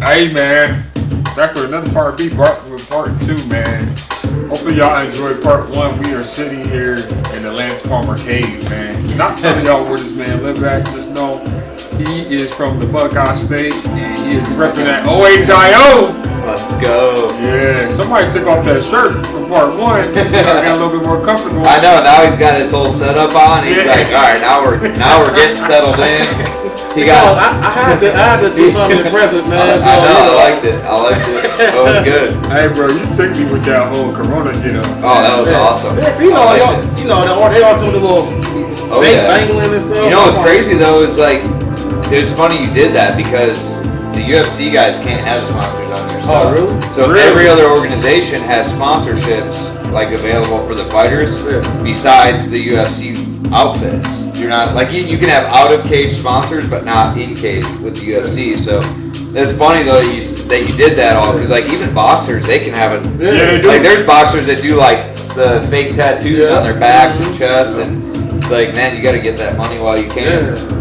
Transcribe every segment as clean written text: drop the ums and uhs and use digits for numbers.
Hey man, back with another part B, with part 2, man. Hopefully y'all enjoyed part 1. We are sitting here in the Lance Palmer cave, man. Not telling y'all where this man live at, just know he is from the Buckeye State and he is repping that OHIO. Let's go. Yeah, somebody took off that shirt from part 1. Got a little bit more comfortable. I know, now he's got his whole setup on. He's like, all right, now we're getting settled in. I had to do something impressive, man. I know, I liked it. It was good. Hey, bro, you took me with that whole Corona get-up. Oh, that was awesome. Yeah, they all doing the little bangling and stuff. You know what's crazy though is like, it was funny you did that because the UFC guys can't have sponsors on their stuff. Oh, really? So every other organization has sponsorships like available for the fighters besides the UFC outfits. You're not like you can have out of cage sponsors, but not in cage with the UFC. So it's funny though that you did that all because like even boxers they can have it. Yeah, they do. Like there's boxers that do like the fake tattoos on their backs and chests, and it's like, man, you got to get that money while you can.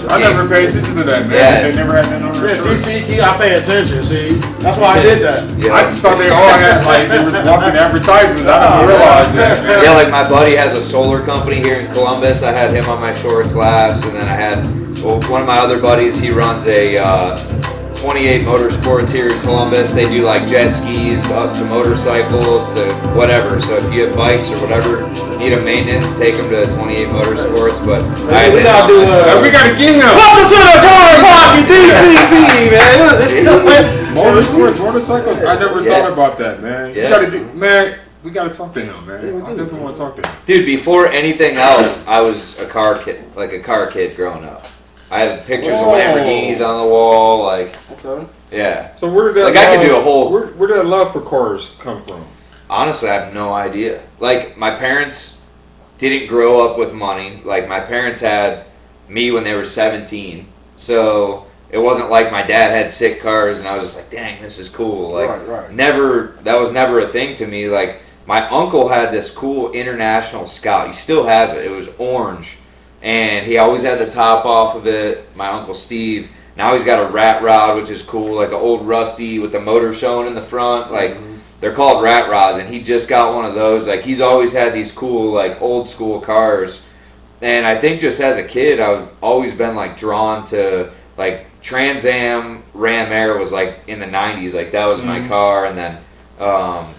I never paid attention to that, man. Yeah. They never had that on their shirts. See, I pay attention. See, that's why I did that. Yeah. I just thought they all had like they was walking advertisements. I didn't realize that. Man. Yeah, like my buddy has a solar company here in Columbus. I had him on my shorts last, and then I had one of my other buddies. He runs a 28 Motorsports here in Columbus. They do like jet skis up to motorcycles to whatever. So if you have bikes or whatever, need a maintenance, take them to 28 Motorsports. But we gotta do. We gotta get him. Welcome to the Car Pocket DCB, man. Motorcycles. I never thought about that, man. Yeah. We gotta talk to him, man. I definitely want to talk to him. Dude, before anything else, I was a car kid growing up. I had pictures of Lamborghinis on the wall, like. Okay. Yeah. So where did that I could do a whole. Where did that love for cars come from? Honestly, I have no idea. Like, my parents didn't grow up with money. Like, my parents had me when they were 17. So it wasn't like my dad had sick cars and I was just like, dang, this is cool. Like, that was never a thing to me. Like, my uncle had this cool International Scout. He still has it. It was orange. And he always had the top off of it, my Uncle Steve. Now he's got a rat rod, which is cool, like an old Rusty with the motor showing in the front. Like, they're called rat rods, and he just got one of those. Like, he's always had these cool, like, old school cars. And I think just as a kid, I've always been, like, drawn to, like, Trans Am Ram Air was, like, in the 90s. Like, that was my car. And then,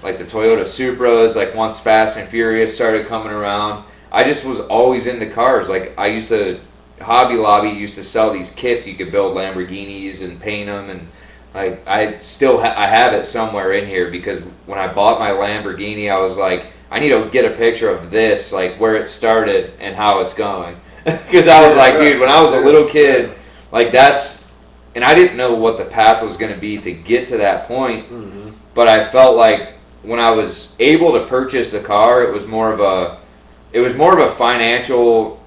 like, the Toyota Supras, like, once Fast and Furious started coming around, I just was always into cars. Like, I used to, Hobby Lobby used to sell these kits. You could build Lamborghinis and paint them, and like I still I have it somewhere in here because when I bought my Lamborghini, I was like, I need to get a picture of this, like where it started and how it's going, because I was like, dude, when I was a little kid, like and I didn't know what the path was going to be to get to that point, but I felt like when I was able to purchase the car, it was more of a financial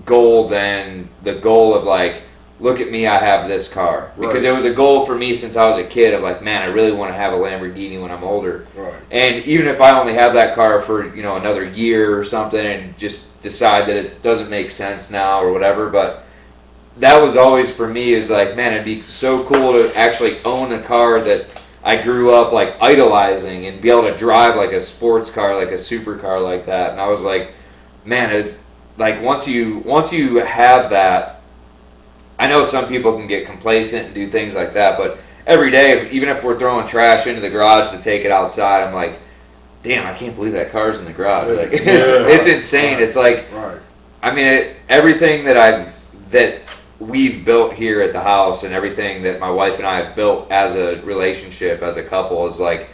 goal than the goal of like, look at me, I have this car. Because it was a goal for me since I was a kid of like, man, I really want to have a Lamborghini when I'm older. Right. And even if I only have that car for, another year or something and just decide that it doesn't make sense now or whatever, but that was always for me is like, man, it'd be so cool to actually own a car that I grew up like idolizing and be able to drive like a sports car, like a supercar like that. And I was like, man, it's like once you have that, I know some people can get complacent and do things like that, but every day, even if we're throwing trash into the garage to take it outside, I'm like, damn, I can't believe that car's in the garage. Like, it's insane. It's like, I mean, everything that we've built here at the house and everything that my wife and I have built as a relationship, as a couple, is like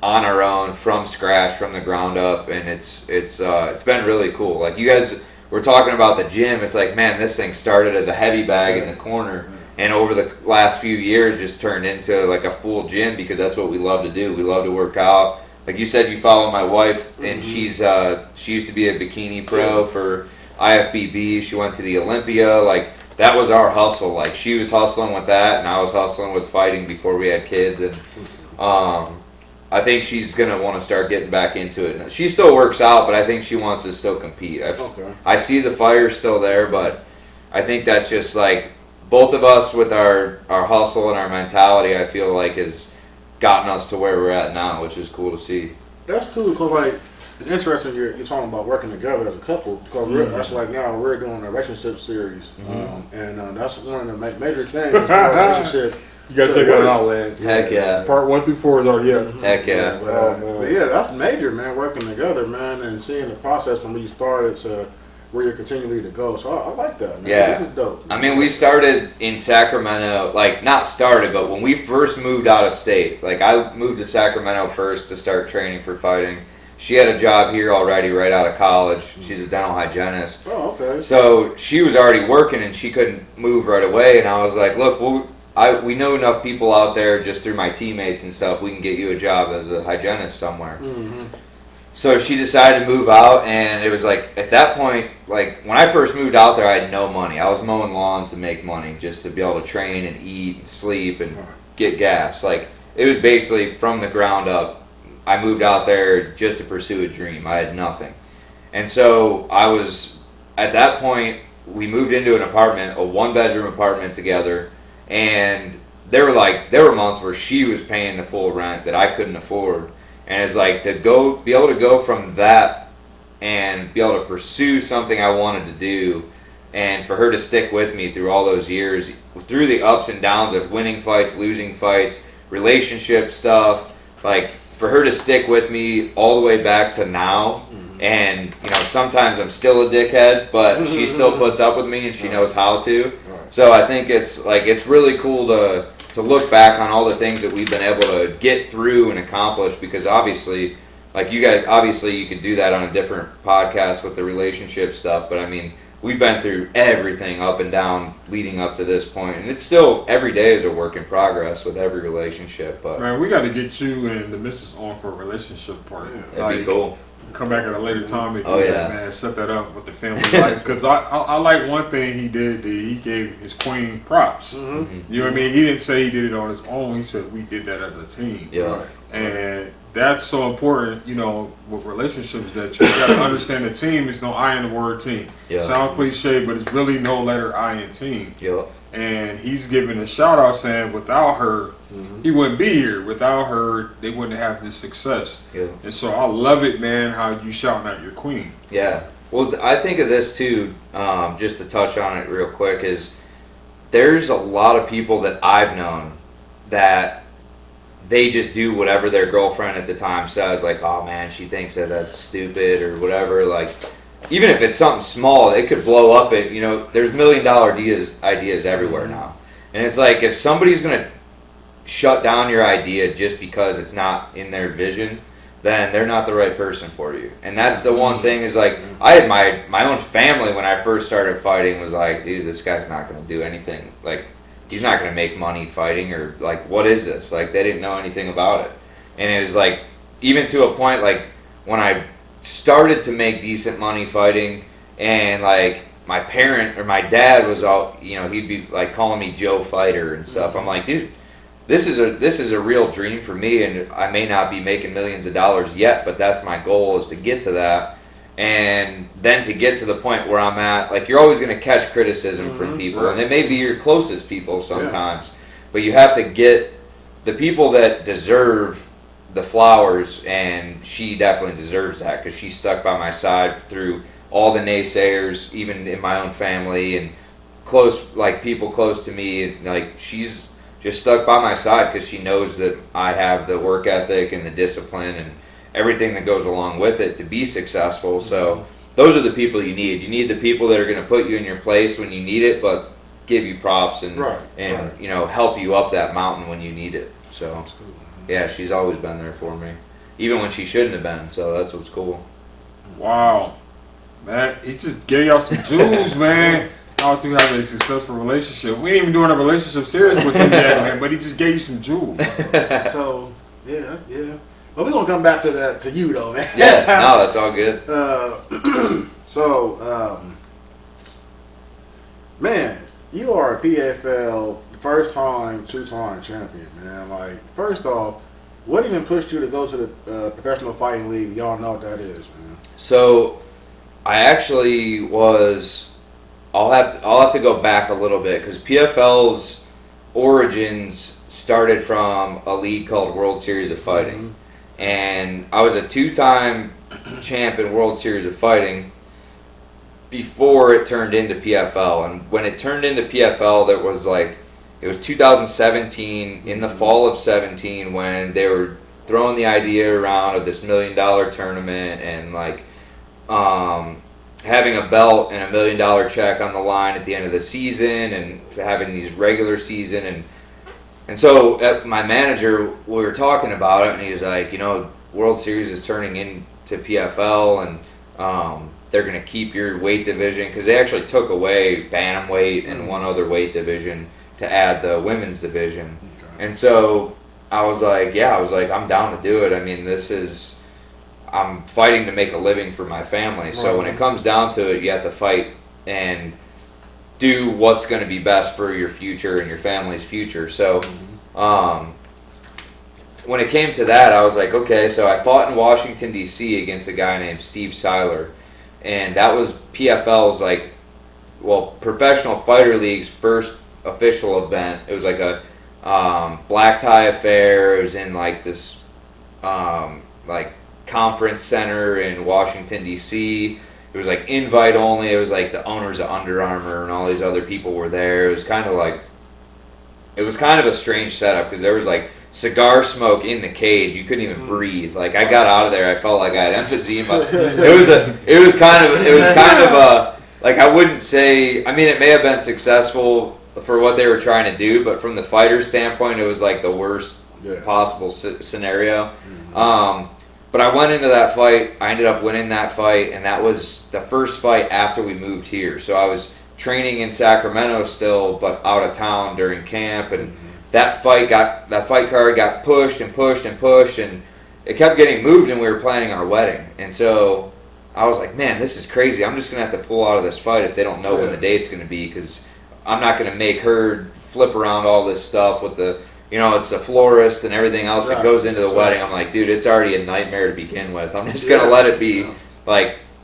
on our own, from scratch, from the ground up, and it's been really cool. Like, you guys were talking about the gym. It's like, man, this thing started as a heavy bag in the corner, and over the last few years just turned into like a full gym because that's what we love to do. We love to work out. Like you said, you follow my wife, and she used to be a bikini pro for IFBB. She went to the Olympia. Like, that was our hustle. Like, she was hustling with that, and I was hustling with fighting before we had kids. And I think she's going to want to start getting back into it. She still works out, but I think she wants to still compete. I see the fire still there, but I think that's just like both of us with our hustle and our mentality, I feel like has gotten us to where we're at now, which is cool to see. That's cool because like it's interesting you're talking about working together as a couple because that's like now we're doing a relationship series and that's one of the major things as far as relationship. You gotta check that out, Lance. Heck yeah. Part 1 through 4 is already up. Heck yeah. But yeah, that's major, man. Working together, man, and seeing the process from where you started to where you're continually to go. So I like that, man. Yeah. This is dope. I mean, we started in Sacramento, like not started, but when we first moved out of state, like I moved to Sacramento first to start training for fighting. She had a job here already right out of college. She's a dental hygienist. Oh, okay. So she was already working and she couldn't move right away. And I was like, look, we know enough people out there just through my teammates and stuff. We can get you a job as a hygienist somewhere. Mm-hmm. So she decided to move out, and it was like at that point, like when I first moved out there, I had no money. I was mowing lawns to make money, just to be able to train and eat and sleep and get gas. Like it was basically from the ground up. I moved out there just to pursue a dream. I had nothing, and so I was at that point. We moved into an apartment, a 1-bedroom apartment together. And there were months where she was paying the full rent that I couldn't afford, and it's like be able to go from that and be able to pursue something I wanted to do, and for her to stick with me through all those years, through the ups and downs of winning fights, losing fights, relationship stuff, like for her to stick with me all the way back to now. And sometimes I'm still a dickhead, but she still puts up with me and she knows how to. So I think it's really cool to look back on all the things that we've been able to get through and accomplish, because obviously, like you guys, you could do that on a different podcast with the relationship stuff, but I mean, we've been through everything up and down leading up to this point, and it's still every day is a work in progress with every relationship. But man, we got to get you and the missus on for a relationship part. That'd be cool. Come back at a later time and man, set that up with the family life. Because I like one thing he did. He gave his queen props. Mm-hmm. You know what I mean? He didn't say he did it on his own. He said we did that as a team. Yeah. And that's so important, with relationships, that you got to understand the team is no I in the word team. Yeah. Sound cliche, but it's really no letter I in team. Yeah. And he's giving a shout out saying without her, he wouldn't be here. Without her, they wouldn't have this success. Yeah. And so I love it, man, how you shouting out your queen. Yeah. Well, I think of this too, just to touch on it real quick, is there's a lot of people that I've known that they just do whatever their girlfriend at the time says, like, oh man, she thinks that's stupid or whatever, like, even if it's something small, it could blow up. There's $1 million ideas everywhere now. And it's like, if somebody's going to shut down your idea just because it's not in their vision, then they're not the right person for you. And that's the one thing is like, I had my own family when I first started fighting was like, dude, this guy's not going to do anything. Like, he's not going to make money fighting, or like, what is this? Like, they didn't know anything about it. And it was like, even to a point, like, when I started to make decent money fighting, and like my parent or my dad was all, he'd be like calling me Joe Fighter and stuff. I'm like, dude, this is a real dream for me, and I may not be making millions of dollars yet, but that's my goal, is to get to that, and then to get to the point where I'm at. Like, you're always going to catch criticism from people, and it may be your closest people sometimes, but you have to get the people that deserve the flowers, and she definitely deserves that, because she stuck by my side through all the naysayers, even in my own family and people close to me. Like, she's just stuck by my side because she knows that I have the work ethic and the discipline and everything that goes along with it to be successful. So those are the people you need. You need the people that are going to put you in your place when you need it, but give you props and help you up that mountain when you need it. So yeah, she's always been there for me, even when she shouldn't have been. So that's what's cool. Wow, man, he just gave y'all some jewels, man. How to have a successful relationship. We ain't even doing a relationship series with him yet, man. But he just gave you some jewels. So yeah. Well, we're gonna come back to that to you though, man. Yeah, no, that's all good. Man, you are a PFL first time, 2-time champion, man. Like, first off, what even pushed you to go to the professional fighting league? Y'all know what that is, man. So, I actually was I'll have to go back a little bit because PFL's origins started from a league called World Series of Fighting, and I was a 2-time champ in World Series of Fighting before it turned into PFL. And when it turned into PFL, there was it was 2017 in the fall of 17 when they were throwing the idea around of this $1 million tournament and having a belt and $1 million check on the line at the end of the season and having these regular season and so my manager, we were talking about it, and he was like, World Series is turning into PFL, and they're going to keep your weight division because they actually took away bantamweight and one other weight division to add the women's division. Okay. And so I was like, I'm down to do it. I mean, I'm fighting to make a living for my family. So when it comes down to it, you have to fight and do what's going to be best for your future and your family's future. So when it came to that, I was like, okay, so I fought in Washington, D.C. against a guy named Steve Seiler. And that was PFL's Professional Fighter League's first official event. It was like a black tie affair. It was in this conference center in Washington, D.C. It was invite only. It was the owners of Under Armour and all these other people were there. It was kind of a strange setup because there was cigar smoke in the cage. You couldn't even breathe. I got out of there, I felt like I had emphysema. It was kind of I wouldn't say, I mean, it may have been successful for what they were trying to do, but from the fighter standpoint, it was the worst possible scenario. But I went into that fight. I ended up winning that fight, and that was the first fight after we moved here. So I was training in Sacramento still, but out of town during camp, and that fight card got pushed and pushed and pushed, and it kept getting moved, and we were planning our wedding. And so I was like, man, this is crazy. I'm just going to have to pull out of this fight if they don't know when the date's going to be, because I'm not going to make her flip around all this stuff with the, it's the florist and everything else that goes into the wedding. I'm like, dude, it's already a nightmare to begin with. I'm just going to let it be,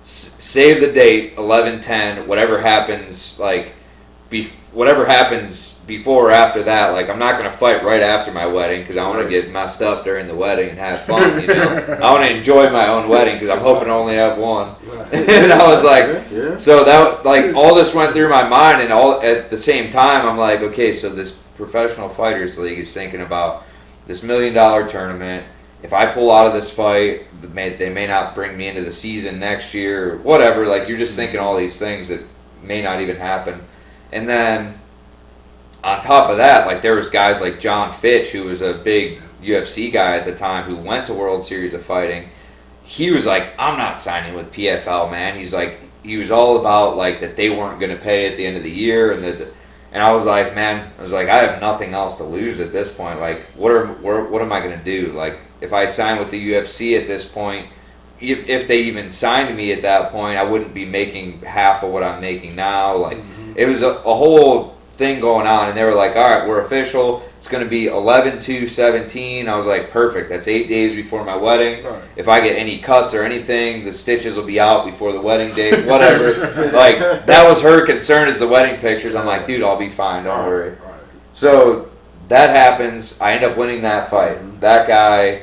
save the date, 11/10, whatever happens, whatever happens before or after that, I'm not going to fight right after my wedding because I want to get messed up during the wedding and have fun, I want to enjoy my own wedding because I'm hoping to only have one. And I was like, so that, all this went through my mind, and all at the same time, I'm like, okay, so this Professional Fighters League is thinking about this $1 million tournament. If I pull out of this fight, they may not bring me into the season next year, or whatever. You're just thinking all these things that may not even happen. And then on top of that, there was guys like John Fitch, who was a big UFC guy at the time, who went to World Series of Fighting. He was like, I'm not signing with PFL, man. He was all about that they weren't going to pay at the end of the year, and I was like, man, I have nothing else to lose at this point. What am I going to do? If I sign with the UFC at this point, if they even signed me at that point, I wouldn't be making half of what I'm making now. It was a whole thing going on, and they were like, all right, we're official. It's going to be 11/2/17. I was like, perfect. That's 8 days before my wedding. Right. If I get any cuts or anything, the stitches will be out before the wedding date, whatever. That was her concern, is the wedding pictures. I'm like, dude, I'll be fine. Don't worry. Right. So that happens. I end up winning that fight. That guy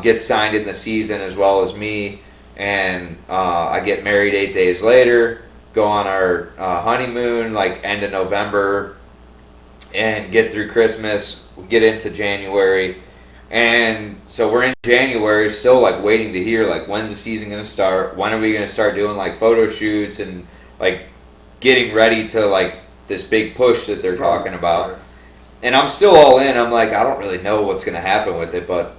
gets signed in the season as well as me, and I get married 8 days later, go on our honeymoon end of November, and get through Christmas. We get into January, and so we're in January still waiting to hear when's the season going to start, when are we going to start doing photo shoots and getting ready to this big push that they're talking about. And I'm still all in. I'm I don't really know what's going to happen with it, but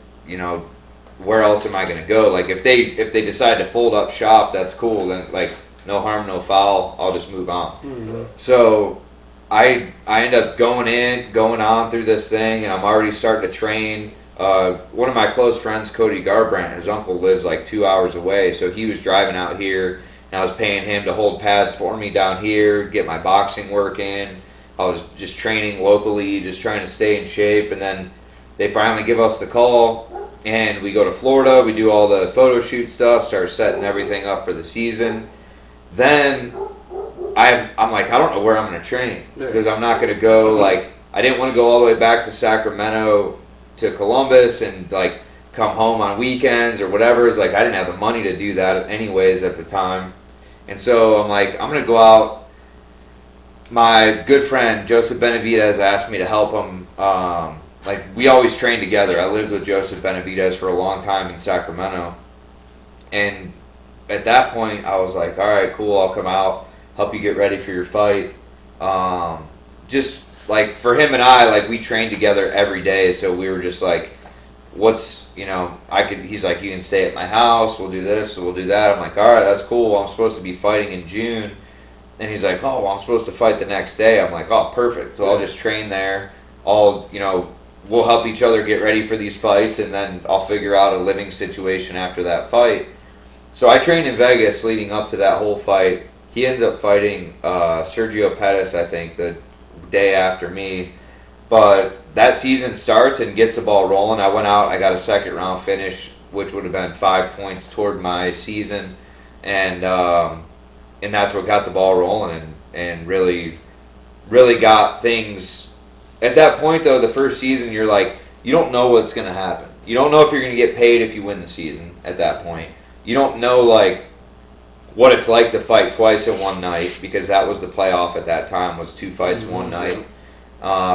where else am I going to go? If they decide to fold up shop, that's cool. Then no harm, no foul. I'll just move on. Mm-hmm. So I end up going on through this thing, and I'm already starting to train. One of my close friends, Cody Garbrandt, his uncle lives 2 hours away, so he was driving out here, and I was paying him to hold pads for me down here, get my boxing work in. I was just training locally, just trying to stay in shape, and then they finally give us the call, and we go to Florida. We do all the photo shoot stuff, start setting everything up for the season. Then I'm like, I don't know where I'm going to train because I'm not going to go, like, I didn't want to go all the way back to Sacramento to Columbus and, like, come home on weekends or whatever. It's like I didn't have the money to do that anyways at the time. And so I'm like, I'm going to go out. My good friend, Joseph Benavidez, asked me to help him. Like, we always trained together. I lived with Joseph Benavidez for a long time in Sacramento. And at that point, I was like, all right, cool, I'll come out, help you get ready for your fight. Just, like, for him and I, like, we trained together every day, so we were just like, what's, you know, he's like, you can stay at my house, we'll do this, we'll do that. I'm like, all right, that's cool. Well, I'm supposed to be fighting in June. And he's like, oh, well, I'm supposed to fight the next day. I'm like, oh, perfect. So I'll just train there. We'll help each other get ready for these fights, and then I'll figure out a living situation after that fight. So I trained in Vegas leading up to that whole fight. He ends up fighting Sergio Pettis, I think, the day after me. But that season starts and gets the ball rolling. I went out, I got a second round finish, which would have been 5 points toward my season. And that's what got the ball rolling and really, really got things. At that point, though, the first season, you're like, you don't know what's going to happen. You don't know if you're going to get paid if you win the season at that point. You don't know, like, what it's like to fight twice in one night, because that was the playoff at that time, was 2 fights one night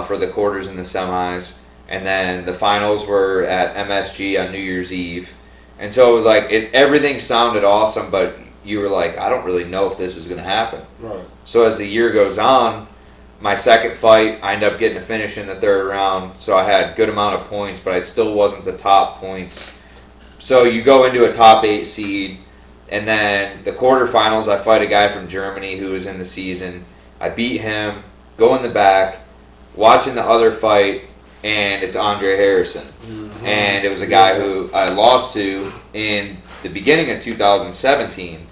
for the quarters and the semis. And then the finals were at MSG on New Year's Eve. And so it was like, everything sounded awesome, but you were like, I don't really know if this is going to happen. Right. So as the year goes on, my second fight, I ended up getting a finish in the third round. So I had a good amount of points, but I still wasn't the top points. So you go into a top 8 seed, and then the quarterfinals, I fight a guy from Germany who was in the season. I beat him, go in the back, watching the other fight, and it's Andre Harrison. Mm-hmm. And it was a guy who I lost to in the beginning of 2017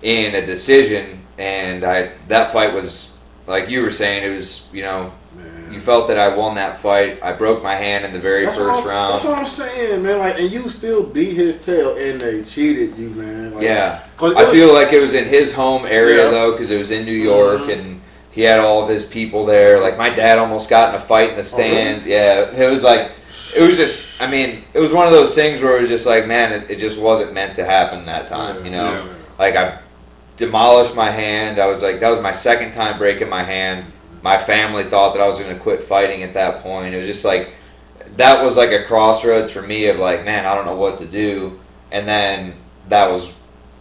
in a decision, and that fight was, like you were saying, it was, you know, man, you felt that I won that fight. I broke my hand in the very first round. That's what I'm saying, man. Like, and you still beat his tail, and they cheated you, man. Like, yeah, I feel like it was in his home area though, because it was in New York, and he had all of his people there. Like, my dad almost got in a fight in the stands. Yeah, it was like, it was just, I mean, it was one of those things where it was just like, man, it just wasn't meant to happen that time, you know? Yeah. Like, I demolished my hand. I was like, that was my second time breaking my hand. My family thought that I was going to quit fighting at that point. It was just like, that was like a crossroads for me of like, man, I don't know what to do. And then that was,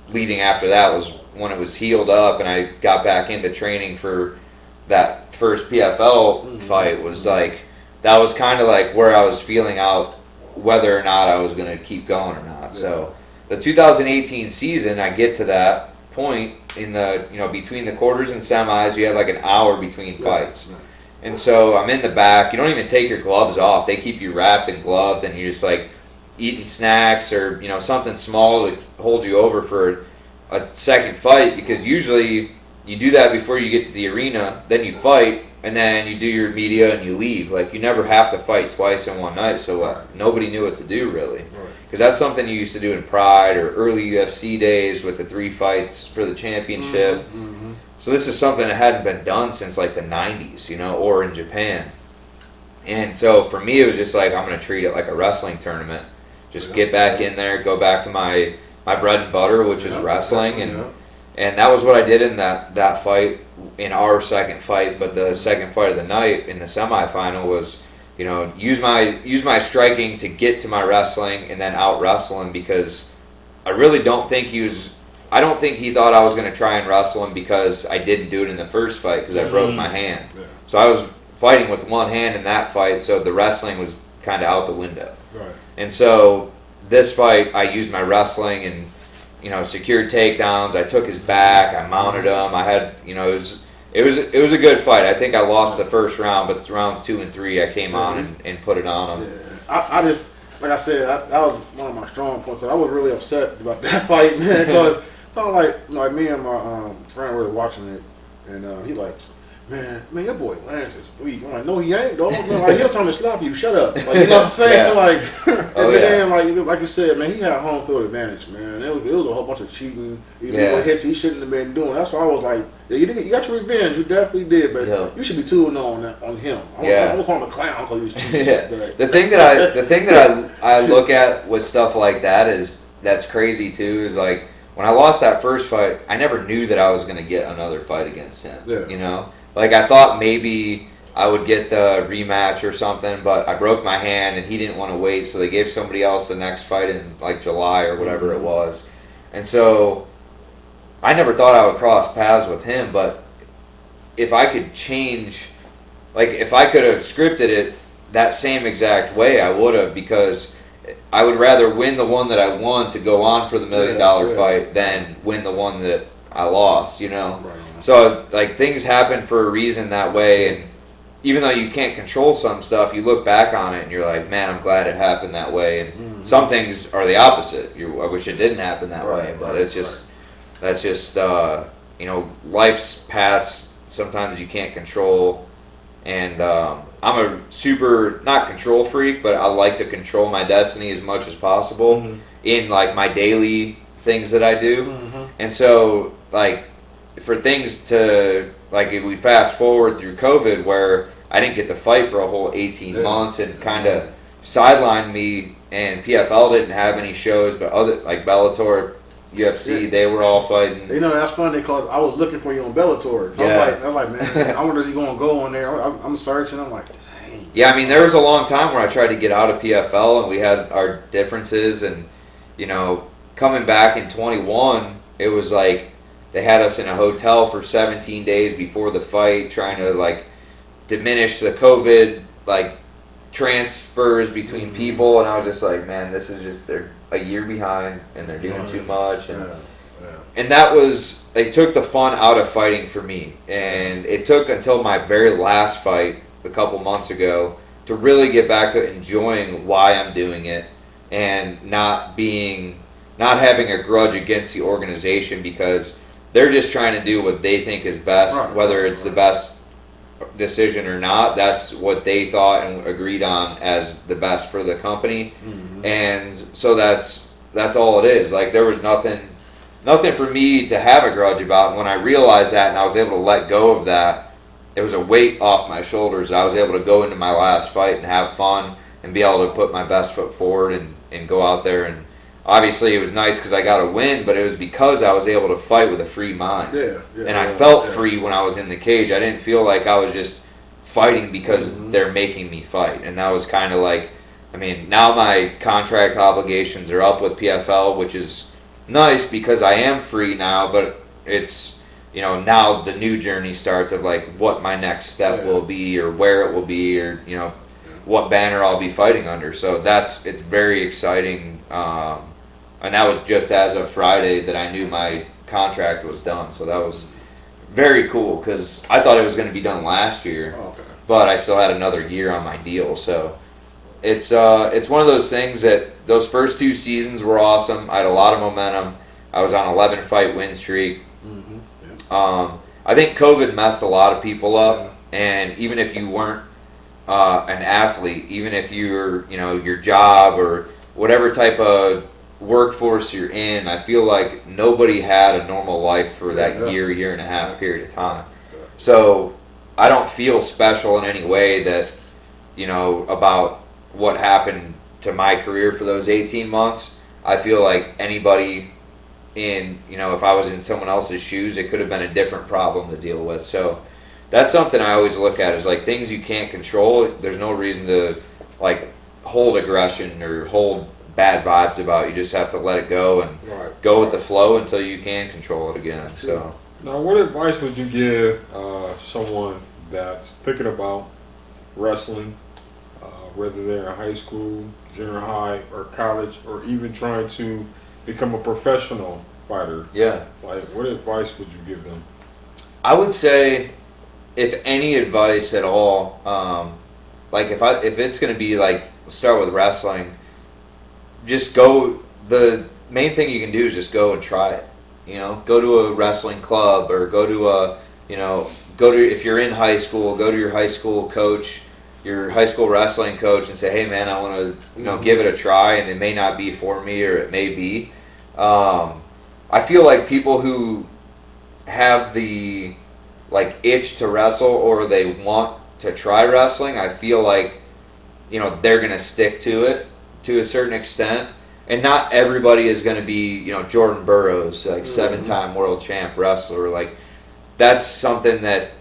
leading after that was when it was healed up and I got back into training for that first PFL fight. Was like, that was kind of like where I was feeling out whether or not I was going to keep going or not. Yeah. So the 2018 season, I get to that point in the, you know, between the quarters and semis, you had like an hour between fights. Yeah. And so I'm in the back. You don't even take your gloves off. They keep you wrapped and gloved, and you're just like eating snacks or, you know, something small to hold you over for a second fight, because usually you do that before you get to the arena, then you fight, and then you do your media and you leave. Like, you never have to fight twice in one night, so nobody knew what to do, really. Because that's something you used to do in Pride or early UFC days with the 3 fights for the championship. Mm-hmm. So this is something that hadn't been done since, like, the 90s, you know, or in Japan. And so for me, it was just like, I'm going to treat it like a wrestling tournament. Just get back in there, go back to my bread and butter, which is wrestling, and that was what I did in that fight, in our second fight. But the second fight of the night in the semifinal was, you know, use my striking to get to my wrestling and then out wrestle him, because I really don't think I don't think he thought I was going to try and wrestle him because I didn't do it in the first fight because I broke my hand. Yeah. So I was fighting with one hand in that fight, so the wrestling was kind of out the window. Right. And so this fight, I used my wrestling and, you know, secured takedowns. I took his back. I mounted him. I had, you know, it was a good fight. I think I lost the first round, but rounds 2 and 3, I came on and put it on him. Yeah. I just, like I said, that was one of my strong points. Cause I was really upset about that fight, man. Because like me and my friend were watching it, and he's like, man, your boy Lance is weak. I'm like, no, he ain't, dog. No, like, he'll come to slap you. Shut up. Like, you know what I'm saying? Like, then, like you said, man, he had home field advantage, man. It was a whole bunch of cheating, illegal hits he shouldn't have been doing. That's why I was like, Yeah, you got your revenge. You definitely did, but Yeah. you should be 2-0 on him. I'm gonna call him a clown because he was cheating. Yeah. But- The thing that I look at with stuff like that is that's crazy too. Is like when I lost that first fight, I never knew that I was going to get another fight against him. Yeah. You know, like I thought maybe I would get the rematch or something, but I broke my hand and he didn't want to wait, so they gave somebody else the next fight in like July or whatever it was, and so I never thought I would cross paths with him, but if I could change, like if I could have scripted it that same exact way, I would have, because I would rather win the one that I won to go on for the $1 million fight than win the one that I lost, you know? Right. So like things happen for a reason that way, and even though you can't control some stuff, you look back on it and you're like, man, I'm glad it happened that way. And some things are the opposite. I wish it didn't happen that way, but it's just, that's just, you know, life's paths sometimes you can't control. And I'm a super, not control freak, but I like to control my destiny as much as possible in like my daily things that I do. And so like for things to, like if we fast forward through COVID where I didn't get to fight for a whole 18 months and kind of sidelined me, and PFL didn't have any shows, but other like Bellator, UFC, they were all fighting. You know, that's funny because I was looking for you on Bellator. I was like, man, I wonder if he's going to go on there. I'm searching. I'm like, dang. Yeah, I mean, there was a long time where I tried to get out of PFL and we had our differences, and, you know, coming back in 21, it was like they had us in a hotel for 17 days before the fight, trying to like diminish the COVID like transfers between people, and I was just like, man, this is just, they're a year behind and they're doing too much, and that was, they took the fun out of fighting for me, and it took until my very last fight a couple months ago to really get back to enjoying why I'm doing it and not having a grudge against the organization, because they're just trying to do what they think is best, whether it's the best decision or not. That's what they thought and agreed on as the best for the company. And so that's all it is. Like there was nothing for me to have a grudge about. And when I realized that and I was able to let go of that, it was a weight off my shoulders. I was able to go into my last fight and have fun and be able to put my best foot forward and go out there. And obviously it was nice because I got a win, but it was because I was able to fight with a free mind. And I felt free when I was in the cage. I didn't feel like I was just fighting because they're making me fight. And that was kind of like, I mean, now my contract obligations are up with PFL, which is nice because I am free now, but it's, you know, now the new journey starts of like what my next step will be, or where it will be, or, you know, what banner I'll be fighting under. So it's very exciting. And that was just as of Friday that I knew my contract was done. So that was very cool because I thought it was going to be done last year, but I still had another year on my deal. So it's one of those things that those first 2 seasons were awesome. I had a lot of momentum. I was on 11 fight win streak. I think COVID messed a lot of people up, and even if you weren't an athlete, even if you're, you know, your job or whatever type of workforce you're in, I feel like nobody had a normal life for that year and a half period of time. So I don't feel special in any way that, you know, about what happened to my career for those 18 months. I feel like anybody in, you know, if I was in someone else's shoes, it could have been a different problem to deal with. So that's something I always look at, is like things you can't control. There's no reason to like hold aggression or hold bad vibes about. You just have to let it go and go with the flow until you can control it again. So now, what advice would you give someone that's thinking about wrestling, whether they're in high school, junior high, or college, or even trying to become a professional fighter? Like, what advice would you give them? I would say, if any advice at all, like if it's going to be like, start with wrestling, just go. The main thing you can do is just go and try it. You know, go to a wrestling club, or go to if you're in high school, go to your high school coach, your high school wrestling coach, and say, hey man, I want to, you know, give it a try, and it may not be for me, or it may be. I feel like people who have the like itch to wrestle or they want to try wrestling, I feel like, you know, they're going to stick to it to a certain extent. And not everybody is going to be, you know, Jordan Burroughs, like 7-time world champ wrestler. Like, that's something that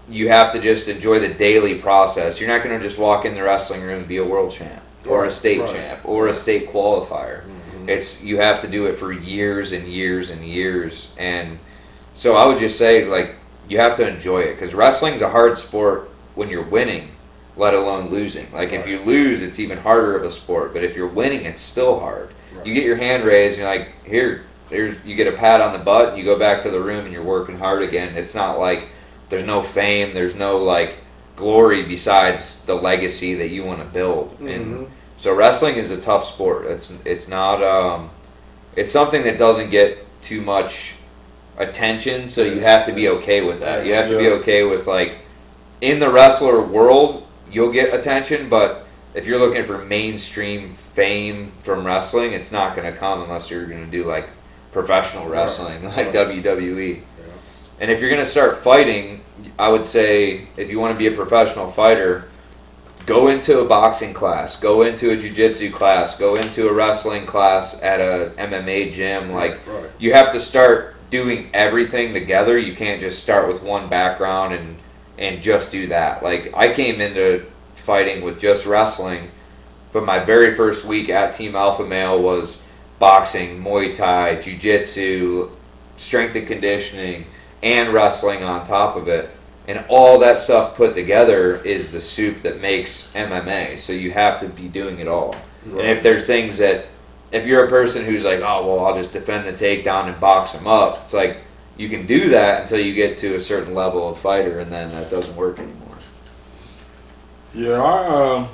you have to just enjoy the daily process. You're not going to just walk in the wrestling room and be a world champ or a state champ or a state qualifier. It's, you have to do it for years and years and years. And so I would just say, like, you have to enjoy it, because wrestling's a hard sport when you're winning, let alone losing. Like, if you lose, it's even harder of a sport, but if you're winning, it's still hard. You get your hand raised, and you're like, here's, you get a pat on the butt, you go back to the room, and you're working hard again. It's not like there's no fame, there's no, like, glory besides the legacy that you want to build. And so wrestling is a tough sport. It's not, it's something that doesn't get too much attention, so you have to be okay with that. You have to be okay with, like, in the wrestler world, you'll get attention, but if you're looking for mainstream fame from wrestling, it's not going to come unless you're going to do, like, professional wrestling, like WWE. And if you're going to start fighting, I would say, if you want to be a professional fighter, go into a boxing class, go into a jiu-jitsu class, go into a wrestling class at a MMA gym. Like, you have to start doing everything together. You can't just start with one background and just do that. Like, I came into fighting with just wrestling, but my very first week at Team Alpha Male was boxing, Muay Thai, jiu-jitsu, strength and conditioning, and wrestling on top of it. And all that stuff put together is the soup that makes MMA. So you have to be doing it all. And if there's things that, if you're a person who's like, oh, well, I'll just defend the takedown and box them up, it's like, you can do that until you get to a certain level of fighter, and then that doesn't work anymore. Yeah, I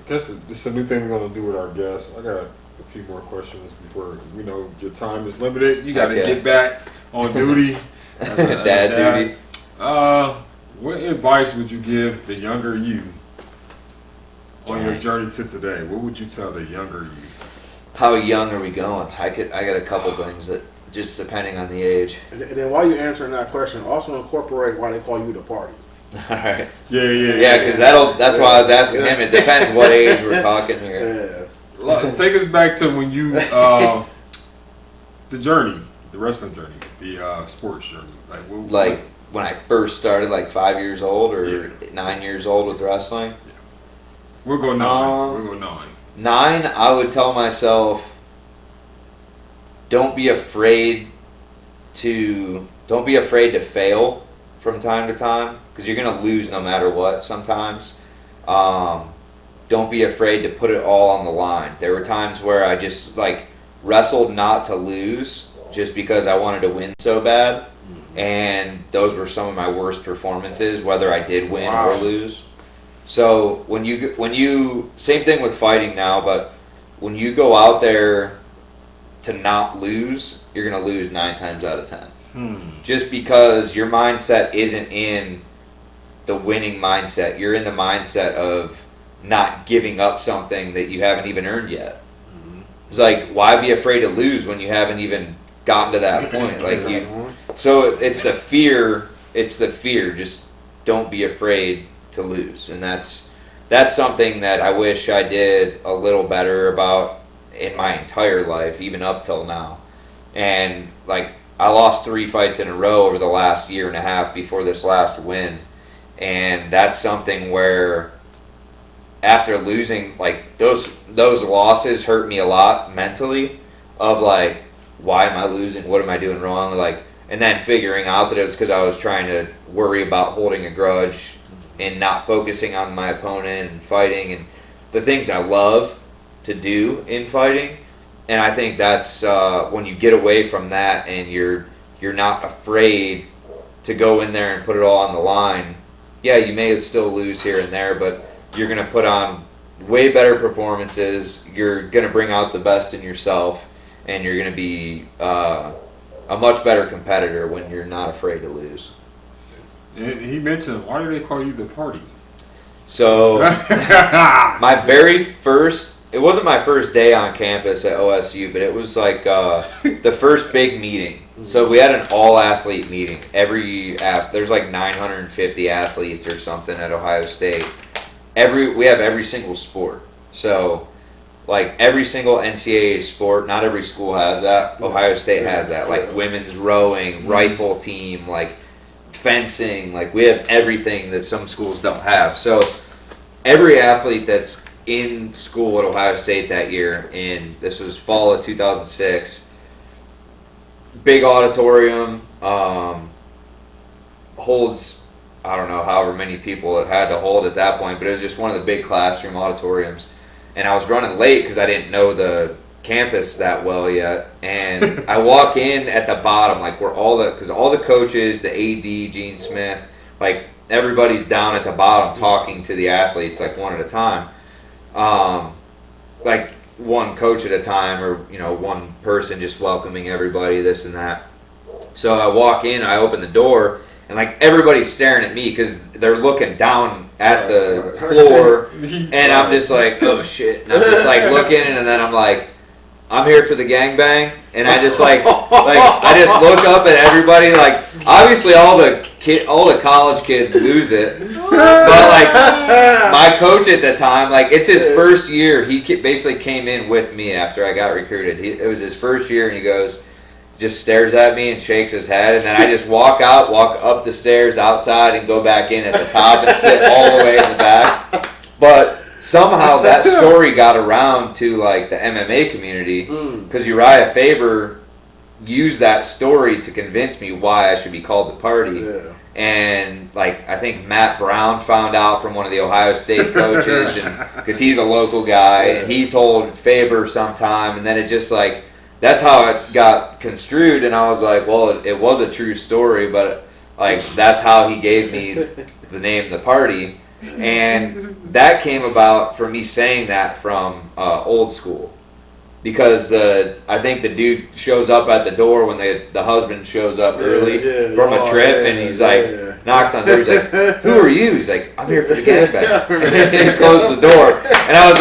guess this is a new thing we're going to do with our guests. I got a few more questions before, we know your time is limited. You got to get back on duty. Dad duty. What advice would you give the younger you on your journey to today? What would you tell the younger you? How young are we going? I got a couple things that, just depending on the age. And then while you're answering that question, also incorporate why they call you the party. All right. Yeah, because that's why I was asking him. It depends what age we're talking here. Take us back to when you, the journey, the wrestling journey, the sports journey. Like when I first started, like 5 years old or 9 years old with wrestling. We'll go 9. We'll go 9. 9, I would tell myself, don't be afraid to fail from time to time, because you're gonna lose no matter what. Sometimes, don't be afraid to put it all on the line. There were times where I just like wrestled not to lose, just because I wanted to win so bad, and those were some of my worst performances, whether I did win or lose. So when you same thing with fighting now, but when you go out there to not lose, you're gonna lose 9 times out of 10. Just because your mindset isn't in the winning mindset, you're in the mindset of not giving up something that you haven't even earned yet. It's like, why be afraid to lose when you haven't even gotten to that point? Like so it's the fear. Just don't be afraid to lose, and that's something that I wish I did a little better about in my entire life, even up till now. And like, I lost 3 fights in a row over the last year and a half before this last win, and that's something where after losing, like those losses hurt me a lot mentally, of like, why am I losing? What am I doing wrong? Like, and then figuring out that it was because I was trying to worry about holding a grudge and not focusing on my opponent and fighting and the things I love to do in fighting. And I think that's when you get away from that and you're not afraid to go in there and put it all on the line. Yeah, you may still lose here and there, but you're going to put on way better performances. You're going to bring out the best in yourself, and you're going to be a much better competitor when you're not afraid to lose. And he mentioned, why do they call you the party? So my very first it wasn't my first day on campus at OSU, but it was like the first big meeting. So we had an all-athlete meeting. There's like 950 athletes or something at Ohio State. We have every single sport. So like every single NCAA sport, not every school has that. Ohio State has that. Like women's rowing, rifle team, like fencing. Like we have everything that some schools don't have. So every athlete that's in school at Ohio State that year, and this was fall of 2006, big auditorium, holds, I don't know, however many people it had to hold at that point, but it was just one of the big classroom auditoriums. And I was running late because I didn't know the campus that well yet. And I walk in at the bottom, like where all the coaches, the AD, Gene Smith, like everybody's down at the bottom talking to the athletes like one at a time. Like one coach at a time, or one person just welcoming everybody, this and that. So I walk in, I open the door, and like everybody's staring at me because they're looking down at the floor, and I'm just like, oh shit, and I'm just like looking, and then I'm like, I'm here for the gangbang, and I just like I just look up at everybody, like obviously all the college kids lose it, but like my coach at the time, like it's his first year, he basically came in with me after I got recruited. It was his first year, and he goes, just stares at me and shakes his head, and then I just walk up the stairs outside and go back in at the top and sit all the way in the back. But somehow that story got around to like the MMA community because Uriah Faber used that story to convince me why I should be called the Party. Yeah. And like I think Matt Brown found out from one of the Ohio State coaches, and because he's a local guy, and he told Faber sometime, and then it just like that's how it got construed, and I was like, well, it was a true story, but like that's how he gave me the name the Party. And that came about from me saying that from old school, because I think the dude shows up at the door when the husband shows up early from a trip, and he's like knocks on the door. He's like, "Who are you?" He's like, "I'm here for the gangbang." And he closed the door, and I was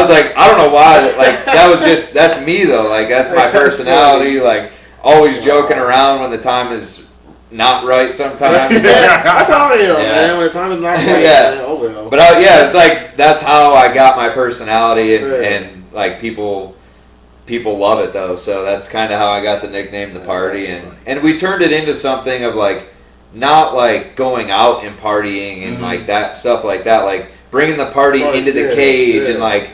like, I don't know why. Like that's me though. Like that's my personality. Like always joking around when the time is not right sometimes. That's how I am, man. When the time is not right, man. Oh well. But it's like that's how I got my personality, and like people love it though. So that's kind of how I got the nickname the Party, and we turned it into something of like not like going out and partying and like that stuff like that, like bringing the party into the cage and like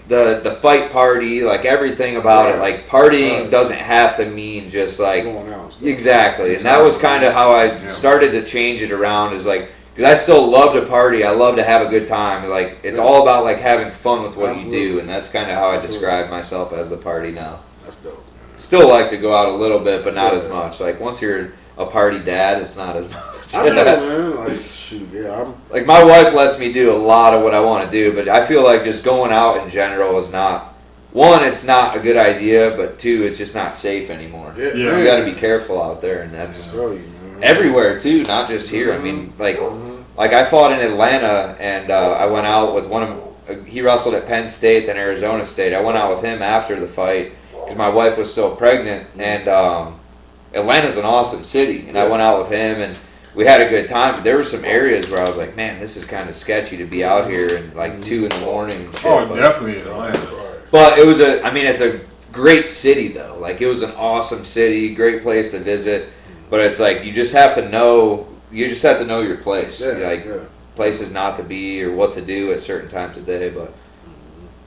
the fight party, like everything about it. Like partying doesn't have to mean just like going out. Exactly, and that was kind of how I started to change it around. Is like because I still love to party, I love to have a good time. Like it's all about like having fun with what you do, and that's kind of how I describe myself as the Party now. That's dope. Man. Still like to go out a little bit, but not as much. Like once you're a party dad, it's not as much. I know, man. Like shoot, yeah. Like my wife lets me do a lot of what I want to do, but I feel like just going out in general is not. One, it's not a good idea, but two, it's just not safe anymore. Yeah. You got to be careful out there, and that's everywhere too, not just here. I mean, like I fought in Atlanta, and I went out with one of. He wrestled at Penn State, then Arizona State. I went out with him after the fight because my wife was so pregnant, and Atlanta's an awesome city, and I went out with him, and we had a good time. But there were some areas where I was like, man, this is kind of sketchy to be out here and like 2 in the morning. And shit. Definitely in Atlanta. But it was it's a great city though. Like it was an awesome city, great place to visit. But it's like you just have to know your place. Places not to be or what to do at certain times of day. But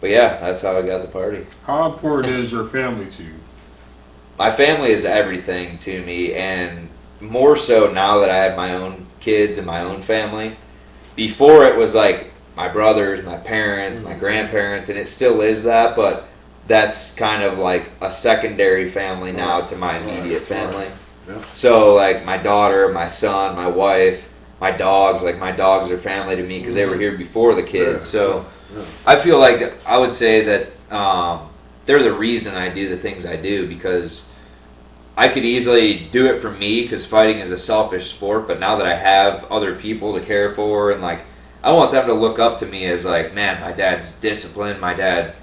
yeah, that's how I got the Party. How important is your family to you? My family is everything to me, and more so now that I have my own kids and my own family. Before it was like my brothers, my parents, my grandparents, and it still is that, but that's kind of like a secondary family now to my immediate family. So like my daughter, my son, my wife, my dogs, like my dogs are family to me because they were here before the kids. So I feel like I would say that they're the reason I do the things I do, because I could easily do it for me because fighting is a selfish sport, but now that I have other people to care for, and like I want them to look up to me as like, man, my dad's disciplined. My dad,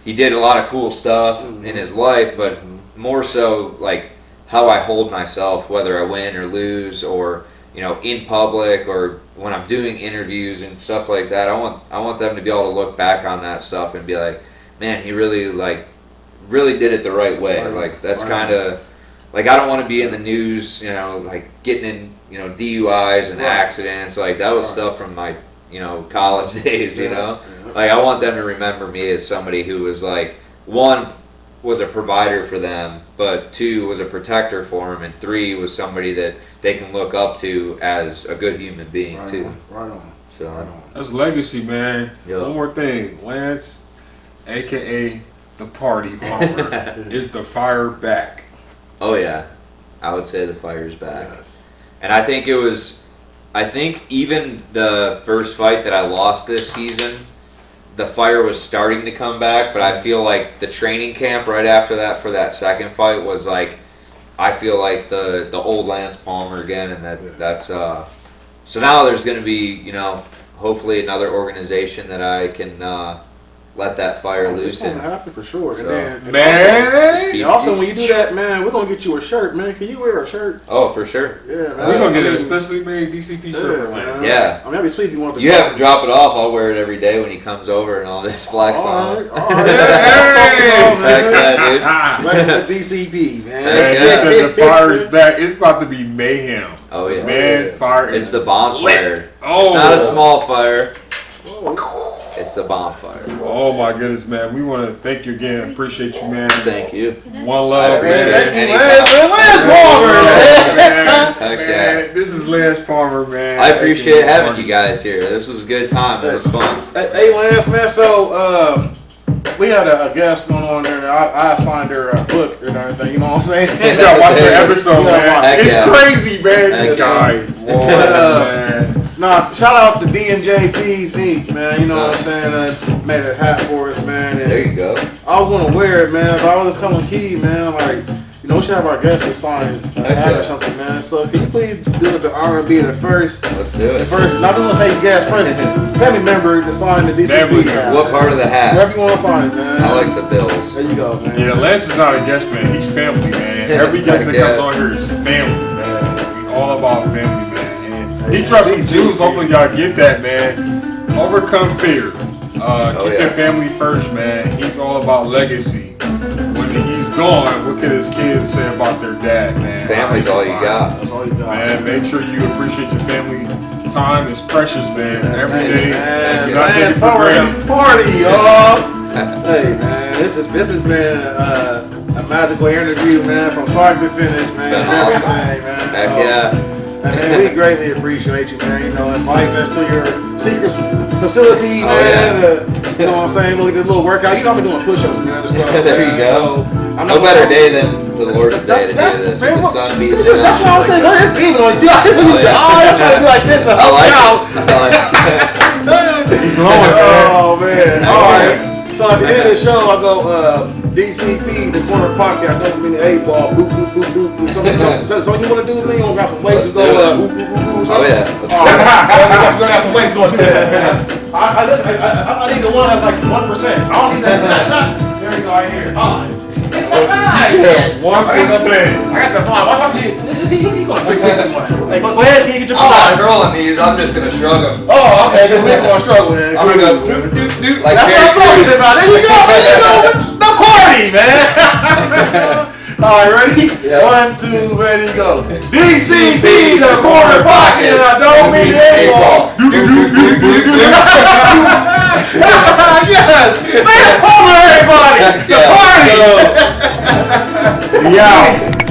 he did a lot of cool stuff in his life, but more so like how I hold myself, whether I win or lose, or in public, or when I'm doing interviews and stuff like that. I want them to be able to look back on that stuff and be like, man, he really did it the right way. Right. Like that's Right. kind of like, I don't want to be in the news, like getting in DUIs and Right. accidents. Like that was Right. stuff from my college days. Yeah. Like I want them to remember me as somebody who was like, one, was a provider for them, but two, was a protector for them, and three, was somebody that they can look up to as a good human being Right too. on. Right on. So Right on. That's legacy, man. Yeah. One more thing, Lance, aka the Party Bomber, is the fire back. oh yeah, I would say the fire's back. Yes. And I think even the first fight that I lost this season, the fire was starting to come back, but I feel like the training camp right after that for that second fight was like, I feel like the old Lance Palmer again, and that's so now there's going to be hopefully another organization that I can let that fire loose It's gonna in. happen for sure. So, And then Man, and also when you do that, man, we're gonna get you a shirt, man. Can you wear a shirt? Oh, for sure. Yeah, man. we're gonna get I an mean, especially made DCP shirt for Lance. man. Yeah. I mean, I'd be sweet if you want to. You have him drop it off. I'll wear it every day when he comes over, and I'll just flex on All him. right, all right. Heck yeah, dude. Flex with DCP, man. Hey, he said the fire is back. It's about to be mayhem. Oh yeah. Man, fire It's is the bonfire. Oh. It's not a small fire. Whoa. It's the bonfire. Oh my goodness, man. We want to thank you again. Appreciate you, man. Thank you. One love, I Man, appreciate man. thank you, Anytime. Lance Palmer, man. Heck yeah. Man, this is Lance Palmer, man. I appreciate having you guys here. This was a good time. It was fun. Hey, Lance, man. So, we had a guest going on there. I signed her book and everything. You know what I'm saying? You gotta watch the episode, You gotta man. watch Heck It's yeah. crazy, man. Heck This yeah. guy. Whoa, man. Nah, shout out to D&J Tees Inc., man. You know what I'm Nice. saying? Made a hat for us, man. And There you go. I was gonna wear it, man, but I was telling Key, man, like, we should have our guests to sign a hat or something, man. So can you please do us the honor and be the first, Let's do it. not gonna say guest, first family member to sign the Family DCP member. hat. What part of the hat? Wherever you want to sign it, man. I like the Bills. There you go, man. Yeah, Lance is not a guest, man. He's family, man. Every guest that Yeah. comes on here is family, man. We all about family, man. And he dropped some jewels. Hopefully y'all get that, man. Overcome fear. Keep yeah. your family first, man. He's all about legacy. When he's gone, what can his kids say about their dad, man? Family's all you got. That's all you got. Man, make sure you appreciate your family. Time is precious, man. Every day, Man, do not take it for forward granted. and party, y'all. Hey, man, this has been a magical interview, man, from start to finish, man. been awesome. Everything, man. Heck So, yeah. and, man, we greatly appreciate you, man. Inviting us to your secret facility, Oh, man. You know what I'm saying? Look at this little workout. I've been doing push-ups, man. and stuff, There you man. go. So, I'm No not better gonna- day than the Lord's day to do this. man, With the what- sun beating That's down. what I'm saying. Go ahead, beaming on you. yeah. I'm trying to do like this to I help like you out. it. I like it. glowing, man. Oh man! Hey, All right. man. So at the end of the show, I go DCP, the corner pocket. I don't mean the 8-ball. Boop boop boop boop. Something you want to do? Man, you want to grab some weights and Let's go do it. boop boop boop boop. Oh yeah. Let's All go. right. I got some weights going. I need the one that's like 1%. I don't need that. There we go. Right here. Fine. You said 1%. I got the five. Watch out, you going to pick this one. Hey, go ahead, can you get your I'm not five? rolling these. I'm just gonna shrug them. Oh, okay. Then we're going to struggle, man. I'm gonna go doot doot doot like That's what I'm talking Jerry about. There you go. There you go. The party, man. All right, ready? Yeah. 1, 2, ready, go. DCP, the corner pocket, and I don't mean the A-ball. Yes. Let's over everybody. The Yeah. party. Yeah.